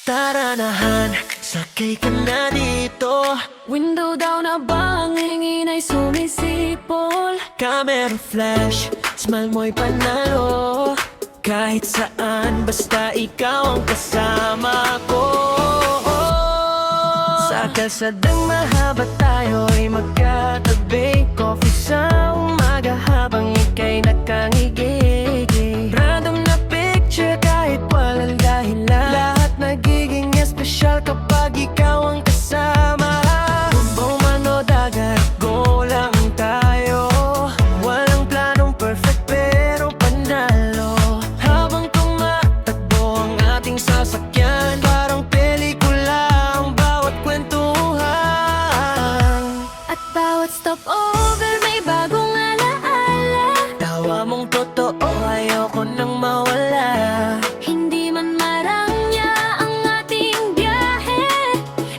Tara na Han, sakay ka na dito. Window down na ba ang hingin ay sumisipol? Camera flash, smile mo'y panalo. Kahit saan, basta ikaw ang kasama ko. Sa kalsadang mahaba tayo'y magkatabi. Coffee sa umaga habang ika'y nakangigigil. Random na picture kahit walang dahilan. Lahat nagiging espesyal kapag ikaw ang kasama. Bumbo man o dagat, go lang tayo. Walang planong perfect pero panalo. Habang tumatakbo ang ating sasakyan, parang pelikula ang bawat kwentuhan. At bawat stopover may bagong alaala. Tawa mong totoo, ayoko nang mawala. Hindi man marangya ang ating biyahe.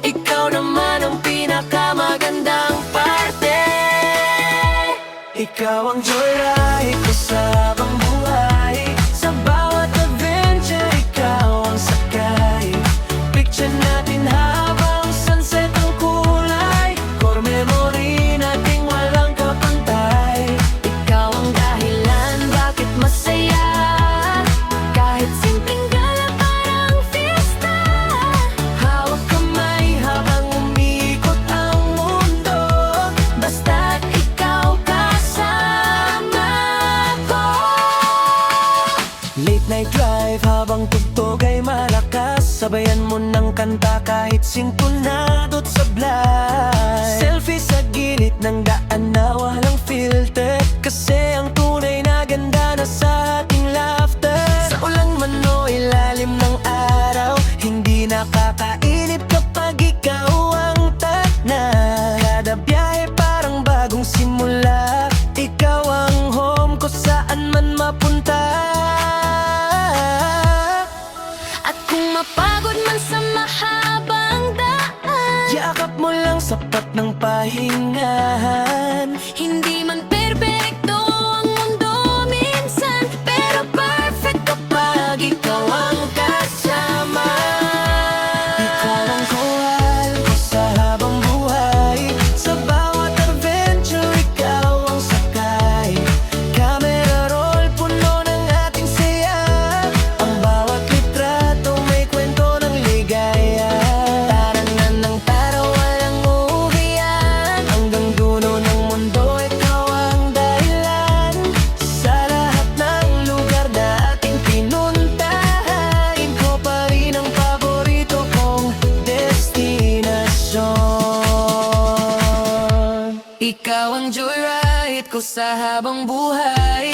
Ikaw naman ang pinakamagandang parte. Ikaw ang joyride ko sa habang buhay. Sa bawat adventure, ikaw ang sakay. Picture natin habang sunset ang kulay. Core memory nating walang kapantay. Ikaw ang dahilan bakit masaya. Kahit simpleng gala parang fiesta. Hawak kamay habang umiikot ang mundo. Basta't ikaw kasama ko. Late night drive habang tugtog ay malakas. Sabayan mo ng kanta kahit sintonadot sablay. Selfie sa gilid ng daan na walang filter. Kasi ang tunay na ganda na sa ating laughter. Sa ulang man o ilalim ng araw, hindi nakakainip kapag ikaw ang tatnay. Kada biyahe parang bagong simula. Ikaw ang home ko saan man mapunta. At kung mapagod man sa mahabang daan, Yakap mo lang sapat ng pahingahan. hindi man perpekto ang mundo minsan, pero perfect kapag ikaw ang kasama. Ikaw ang kawal ko sa habang buhay. Sa bawat adventure, ikaw ang sakay. Camera roll, puno ng ating saya. Ang bawat litrato may kwento ng ligaya. Tarangan ng taraw, walang uwian. Hanggang dulo ng mundo, ikaw ang dahilan. Sa lahat ng lugar na ating pinuntahan, ikaw pa rin ang paborito kong destinasyon. Ikaw ang joyride ko sa habang buhay.